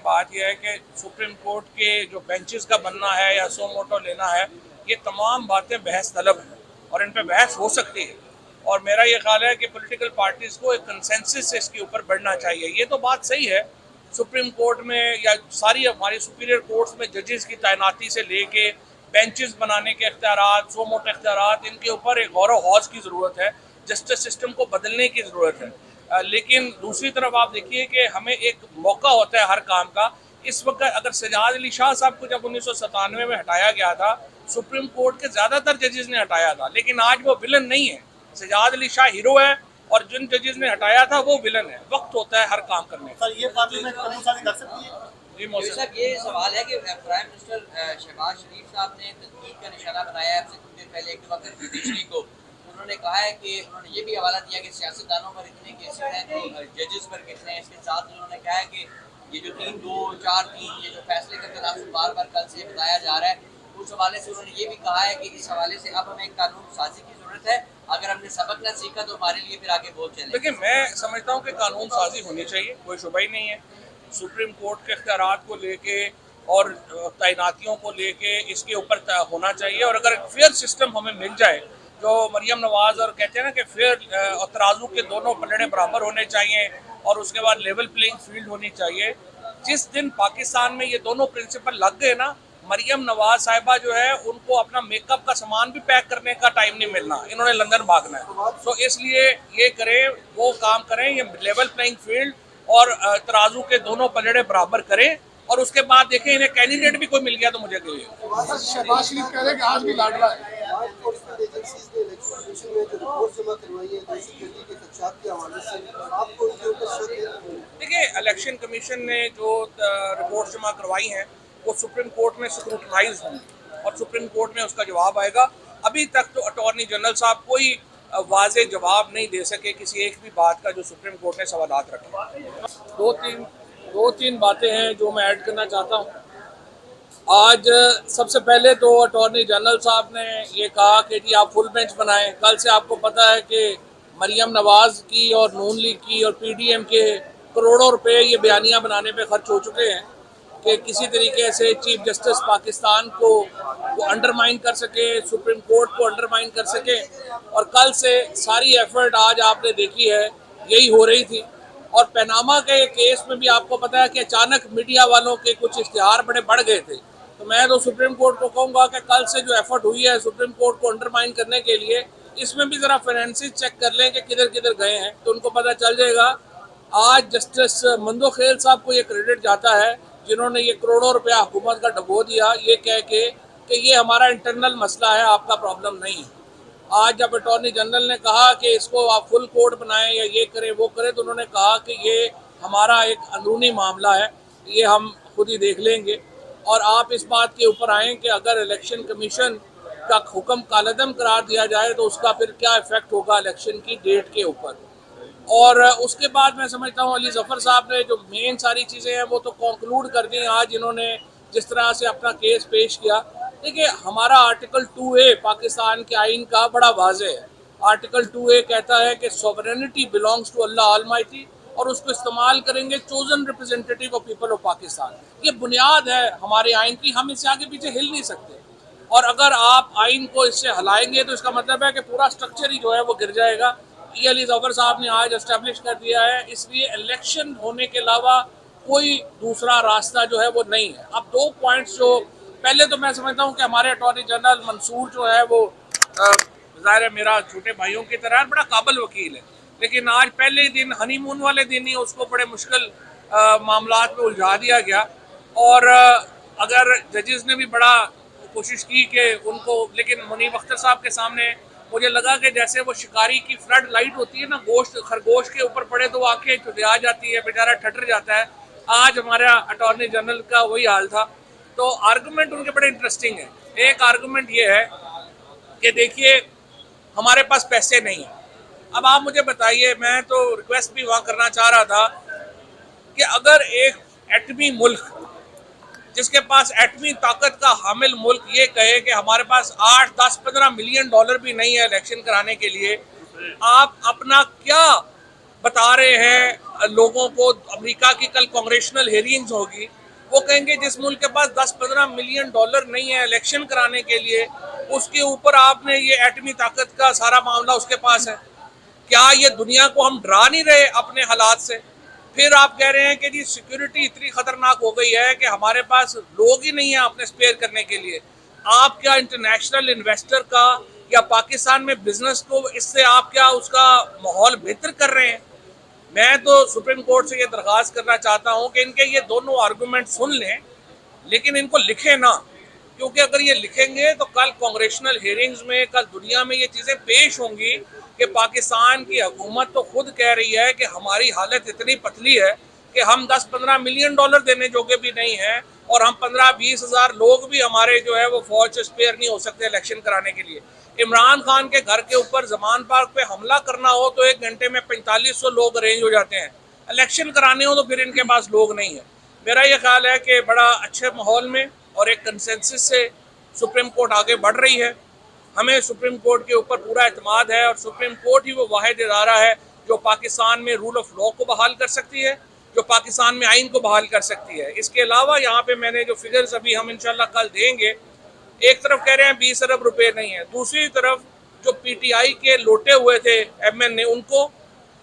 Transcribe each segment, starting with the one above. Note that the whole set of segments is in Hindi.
बात यह है कि सुप्रीम कोर्ट के जो बेंचेस का बनना है या सो मोटो लेना है, ये तमाम बातें बहस तलब हैं और इन पर बहस हो सकती है। और मेरा ये ख्याल है कि पॉलिटिकल पार्टीज़ को एक कंसेंसस से इसके ऊपर बढ़ना चाहिए। ये तो बात सही है, सुप्रीम कोर्ट में या सारी हमारी सुपीरियर कोर्ट्स में जजेस की तैनाती से लेके बेंचेस बनाने के इख्तियारात, सो मोटे इख्तियारात, इनके ऊपर एक गौर व हौज की ज़रूरत है, जस्टिस सिस्टम को बदलने की ज़रूरत है। लेकिन दूसरी तरफ आप देखिए कि हमें एक मौका होता है हर काम का। इस वक्त अगर सजाद अली शाह साहब को जब 1997 में हटाया गया था, सुप्रीम कोर्ट के ज़्यादातर जजेस ने हटाया था, लेकिन आज वो विलन नहीं है। सजाद अली शाह हीरो है और जिन जजेस ने हटाया था वो विलन है। वक्त होता है हर काम करने का। ये पार्लियामेंट कानून साजी कर सकती है? जी मौसम साहब, ये सवाल है कि प्राइम मिनिस्टर शहबाज शरीफ साहब ने तनकीद का निशाना बनाया है आपसे कुछ देर पहले एक वक्त जुडिशरी को। उन्होंने कहा है कि उन्होंने ये भी हवाला दिया कि सियासतदानों पर इतने केसेस हैं तो जजेस पर कितने हैं। इसके साथ उन्होंने कहा है कि ये जो 3-2-4-3 ये जो फैसले का तनासुब बार बार कल से बताया जा रहा है, उस हवाले से उन्होंने ये भी कहा है कि इस हवाले से अब हमें कानून साजी की जरूरत है। अगर हमने सबक न सीखा तो हमारे लिए फिर आगे बहुत चले। देखिए, मैं समझता हूँ कि कानून साजी होनी चाहिए, कोई शुबा ही नहीं है। सुप्रीम कोर्ट के इख्तियारात को लेके और तैनातियों को लेके इसके ऊपर होना चाहिए। और अगर फेयर सिस्टम हमें मिल जाए, जो मरियम नवाज और कहते हैं ना कि फेयर और तराजू के दोनों पलड़े बराबर होने चाहिए और उसके बाद लेवल प्लेइंग फील्ड होनी चाहिए। जिस दिन पाकिस्तान में ये दोनों प्रिंसिपल लग गए ना, मरियम नवाज साहिबा जो है उनको अपना मेकअप का सामान भी पैक करने का टाइम नहीं मिलना, इन्होंने लंदन भागना है। तो इसलिए ये करें, वो काम करें, ये लेवल प्लेइंग फील्ड और तराजू के दोनों पलड़े बराबर करें। और उसके बाद देखें इन्हें कैंडिडेट भी कोई मिल गया तो मुझे कहिए। शहबाज शरीफ कह रहे हैं कि आज भी लाडला है। देखिए, इलेक्शन कमीशन ने जो रिपोर्ट जमा करवाई हैं वो सुप्रीम कोर्ट में स्क्रूटनाइज होंगी और सुप्रीम कोर्ट में उसका जवाब आएगा। अभी तक तो अटॉर्नी जनरल साहब कोई वाज़े जवाब नहीं दे सके किसी एक भी बात का जो सुप्रीम कोर्ट ने सवालात रखे। दो तीन बातें हैं जो मैं ऐड करना चाहता हूँ। आज सबसे पहले तो अटॉर्नी जनरल साहब ने ये कहा कि जी आप फुल बेंच बनाएं। कल से आपको पता है कि मरियम नवाज की और नून लीग की और पीडीएम के करोड़ों रुपए ये बयानियाँ बनाने पे खर्च हो चुके हैं कि किसी तरीके से चीफ जस्टिस पाकिस्तान को वो अंडरमाइन कर सके, सुप्रीम कोर्ट को अंडरमाइन कर सके। और कल से सारी एफर्ट आज आपने देखी है यही हो रही थी। और पनामा के केस में भी आपको पता है कि अचानक मीडिया वालों के कुछ इश्तिहार बड़े बढ़ गए थे। तो मैं तो सुप्रीम कोर्ट को कहूँगा कि कल से जो एफर्ट हुई है सुप्रीम कोर्ट को अंडरमाइन करने के लिए, इसमें भी ज़रा फाइनेंसिस चेक कर लें कि किधर किधर गए हैं, तो उनको पता चल जाएगा। आज जस्टिस मंदोखेल साहब को ये क्रेडिट जाता है जिन्होंने ये करोड़ों रुपया हुकूमत का डबो दिया, ये कह के कि ये हमारा इंटरनल मसला है, आपका प्रॉब्लम नहीं है। आज जब अटॉर्नी जनरल ने कहा कि इसको आप फुल कोर्ट बनाएं या ये करें वो करें, तो उन्होंने कहा कि ये हमारा एक अंदरूनी मामला है, ये हम खुद ही देख लेंगे। और आप इस बात के ऊपर आएँ कि अगर इलेक्शन कमीशन का हुक्म कालअदम करार दिया जाए तो उसका फिर क्या इफेक्ट होगा इलेक्शन की डेट के ऊपर। और उसके बाद मैं समझता हूँ अली जफ़र साहब ने जो मेन सारी चीज़ें हैं वो तो कंक्लूड कर दी। आज इन्होंने जिस तरह से अपना केस पेश किया, देखिए हमारा आर्टिकल 2A पाकिस्तान के आइन का बड़ा वाज़े है। आर्टिकल 2A कहता है कि sovereignty belongs to Allah almighty और उसको इस्तेमाल करेंगे chosen representative of people of Pakistan. ये बुनियाद है हमारे आइन की, हम इससे आगे पीछे हिल नहीं सकते। और अगर आप आइन को इससे हलाएंगे तो इसका मतलब है कि पूरा स्ट्रक्चर ही जो है वो गिर जाएगा। ये अली जफ़र साहब ने आज एस्टेब्लिश कर दिया है। इसलिए इलेक्शन होने के अलावा कोई दूसरा रास्ता जो है वो नहीं है। अब 2 पॉइंट्स जो पहले तो मैं समझता हूँ कि हमारे अटॉर्नी जनरल मंसूर जो है वो ज़ाहिर है मेरा छोटे भाइयों की तरह बड़ा काबिल वकील है, लेकिन आज पहले ही दिन हनीमून वाले दिन ही उसको बड़े मुश्किल मामलात में उलझा दिया गया। और अगर जजेस ने भी बड़ा कोशिश की कि उनको, लेकिन मुनीब अख्तर साहब के सामने मुझे लगा कि जैसे वो शिकारी की फ्लड लाइट होती है ना, गोश्त खरगोश के ऊपर पड़े तो वो आंखें चुदिया जाती है, बेचारा ठटर जाता है। आज हमारा अटॉर्नी जनरल का वही हाल था। तो आर्गूमेंट उनके बड़े इंटरेस्टिंग है। एक आर्गूमेंट ये है कि देखिए हमारे पास पैसे नहीं हैं। अब आप मुझे बताइए, मैं तो रिक्वेस्ट भी वहाँ करना चाह रहा था कि अगर एक एटमी मुल्क जिसके पास एटमी ताकत का हामिल मुल्क ये कहे कि हमारे पास 8, 10, 15 मिलियन डॉलर भी नहीं है इलेक्शन कराने के लिए, आप अपना क्या बता रहे हैं लोगों को, अमेरिका की कल कांग्रेशनल हेयरिंग्स होगी, वो कहेंगे जिस मुल्क के पास 10-15 मिलियन डॉलर नहीं है इलेक्शन कराने के लिए, उसके ऊपर आपने ये एटमी ताकत का सारा मामला उसके पास है। क्या ये दुनिया को हम डरा नहीं रहे अपने हालात से? फिर आप कह रहे हैं कि जी सिक्योरिटी इतनी खतरनाक हो गई है कि हमारे पास लोग ही नहीं है अपने स्पेयर करने के लिए। आप क्या इंटरनेशनल इन्वेस्टर का या पाकिस्तान में बिजनेस को इससे आप क्या उसका माहौल बेहतर कर रहे हैं? मैं तो सुप्रीम कोर्ट से ये दरख्वास्त करना चाहता हूँ कि इनके ये दोनों आर्गूमेंट सुन लें, लेकिन इनको लिखें ना, क्योंकि अगर ये लिखेंगे तो कल कांग्रेशनल हेयरिंग्स में, कल दुनिया में ये चीज़ें पेश होंगी कि पाकिस्तान की हुकूमत तो खुद कह रही है कि हमारी हालत इतनी पतली है कि हम 10-15 मिलियन डॉलर देने जोगे भी नहीं हैं, और हम 15-20 हज़ार लोग भी हमारे जो है वो फौज से स्पेयर नहीं हो सकते इलेक्शन कराने के लिए। इमरान खान के घर के ऊपर जमान पार्क पे हमला करना हो तो 1 घंटे में 4500 लोग अरेंज हो जाते हैं, इलेक्शन कराने हो तो फिर इनके पास लोग नहीं है। मेरा ये ख्याल है कि बड़ा अच्छे माहौल में और एक कंसेंसस से सुप्रीम कोर्ट आगे बढ़ रही है। हमें सुप्रीम कोर्ट के ऊपर पूरा एतमाद है, और सुप्रीम कोर्ट ही वो वाहिद इदारा है जो पाकिस्तान में रूल ऑफ लॉ को बहाल कर सकती है, जो पाकिस्तान में आइन को बहाल कर सकती है। इसके अलावा यहाँ पे मैंने जो फिगर्स अभी हम इंशाल्लाह कल देंगे, एक तरफ कह रहे हैं 20 अरब रुपए नहीं है, दूसरी तरफ जो पीटीआई के लोटे हुए थे एमएनए उनको,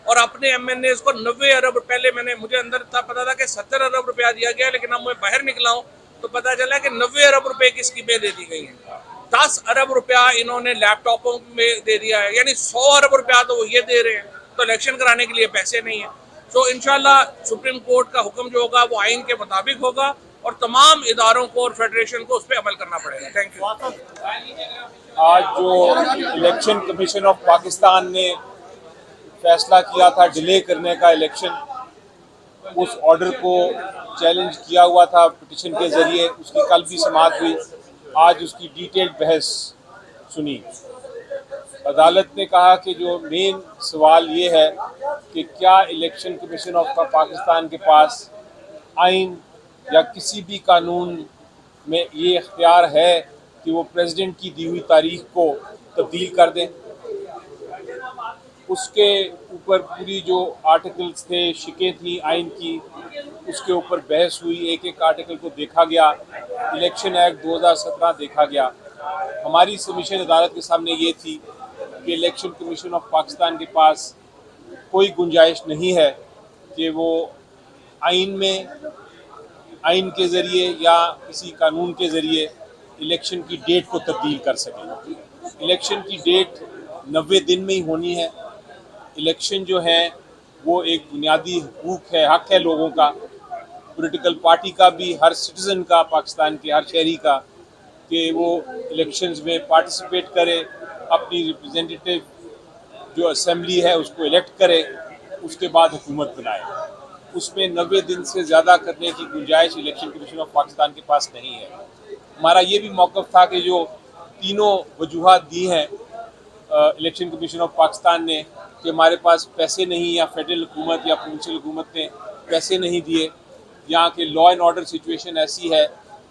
और अपने एमएनए को 90 अरब, पहले मुझे अंदर था पता था कि 70 अरब रुपया दिया गया, लेकिन अब मैं बाहर निकला हूँ तो पता चला कि 90 अरब रुपए की स्कीमें दे दी गई हैं। 10 अरब रुपया इन्होंने लैपटॉपों में दे दिया है, यानी 100 अरब रुपया तो वो ये दे रहे हैं, तो इलेक्शन कराने के लिए पैसे नहीं है। तो इंशाल्लाह सुप्रीम कोर्ट का हुक्म जो होगा वो आइन के मुताबिक होगा, और तमाम इदारों को और फेडरेशन को उस पर अमल करना पड़ेगा। Thank you. आज जो इलेक्शन कमीशन ऑफ पाकिस्तान ने फैसला किया था डिले करने का इलेक्शन, उस ऑर्डर को चैलेंज किया हुआ था पिटिशन के ज़रिए, उसकी कल भी समाअत हुई। आज उसकी डिटेल्ड बहस सुनी। अदालत ने कहा कि जो मेन सवाल ये है कि क्या इलेक्शन कमीशन ऑफ पाकिस्तान के पास आइन या किसी भी कानून में ये इख्तियार है कि वो प्रेसिडेंट की दी हुई तारीख को तब्दील कर दें। उसके ऊपर पूरी जो आर्टिकल्स थे, शिकें थी आइन की, उसके ऊपर बहस हुई, एक एक आर्टिकल को देखा गया, इलेक्शन एक्ट 2017 देखा गया। हमारी सबमिशन अदालत के सामने ये थी कि इलेक्शन कमीशन ऑफ पाकिस्तान के पास कोई गुंजाइश नहीं है कि वो आइन के ज़रिए या किसी कानून के ज़रिए इलेक्शन की डेट को तब्दील कर सकें। इलेक्शन की डेट 90 दिन में ही होनी है। इलेक्शन जो है वो एक बुनियादी हुकूक है, हक है लोगों का, पॉलिटिकल पार्टी का भी, हर सिटीज़न का, पाकिस्तान के हर शहरी का, कि वो इलेक्शंस में पार्टिसिपेट करे, अपनी रिप्रेजेंटेटिव जो असेंबली है उसको इलेक्ट करे, उसके बाद हुकूमत बनाए। उसमें 90 दिन से ज़्यादा करने की गुंजाइश इलेक्शन कमीशन ऑफ पाकिस्तान के पास नहीं है। हमारा ये भी मौक़िफ़ था कि जो तीनों वजूहात दी हैं इलेक्शन कमीशन ऑफ पाकिस्तान ने कि हमारे पास पैसे नहीं, या फेडरल हुकूमत या प्रोविंशियल हुकूमत ने पैसे नहीं दिए, यहाँ के लॉ एंड ऑर्डर सिचुएशन ऐसी है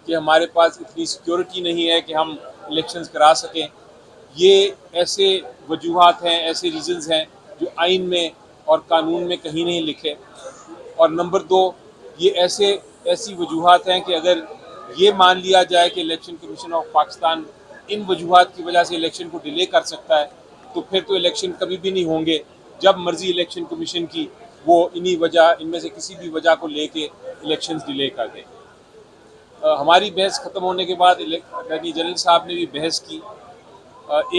कि हमारे पास इतनी सिक्योरिटी नहीं है कि हम इलेक्शंस करा सकें। ये ऐसे वजूहात हैं, ऐसे रीज़न्स हैं जो आइन में और कानून में कहीं नहीं लिखे। और नंबर 2, ये ऐसी वजूहात हैं कि अगर ये मान लिया जाए कि इलेक्शन कमीशन ऑफ पाकिस्तान इन वजूहात की वजह से इलेक्शन को डिले कर सकता है, तो फिर तो इलेक्शन कभी भी नहीं होंगे। जब मर्जी इलेक्शन कमीशन की वो इनमें से किसी भी वजह को लेके इलेक्शंस डिले कर दे। हमारी बहस ख़त्म होने के बाद अटॉर्नी जनरल साहब ने भी बहस की।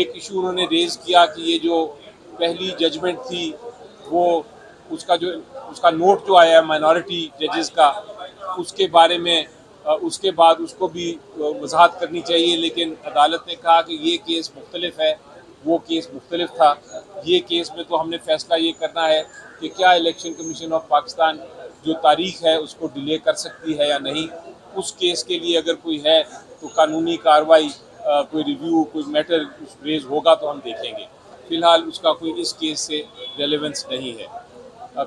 एक इशू उन्होंने रेज़ किया कि ये जो पहली जजमेंट थी वो उसका नोट जो आया है माइनॉरिटी जजेस का, उसके बारे में उसके बाद उसको भी वजाहत करनी चाहिए, लेकिन अदालत ने कहा कि ये केस मुख्तलिफ है, वो केस मुख्तलिफ था। ये केस में तो हमने फ़ैसला ये करना है कि क्या इलेक्शन कमीशन ऑफ पाकिस्तान जो तारीख है उसको डिले कर सकती है या नहीं। उस केस के लिए अगर कोई है तो कानूनी कार्रवाई, कोई रिव्यू, कोई मैटर रेज होगा तो हम देखेंगे। फ़िलहाल उसका कोई इस केस से रेलेवेंस नहीं है।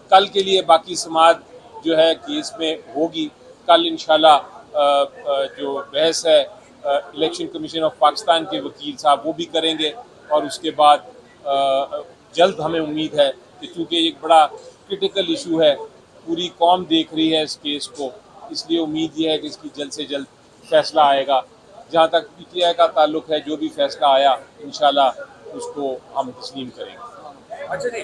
कल के लिए बाकी समाअत जो है केस में होगी। कल इंशाल्लाह जो बहस है इलेक्शन कमीशन ऑफ पाकिस्तान के वकील साहब वो भी करेंगे, और उसके बाद जल्द हमें उम्मीद है कि चूँकि एक बड़ा क्रिटिकल इशू है, पूरी कौम देख रही है इस केस को, इसलिए उम्मीद ये है कि इसकी जल्द से जल्द फैसला आएगा। जहाँ तक पीटीआई का ताल्लुक है, जो भी फैसला आया इंशाल्लाह उसको हम तस्लीम करेंगे। अच्छा जी,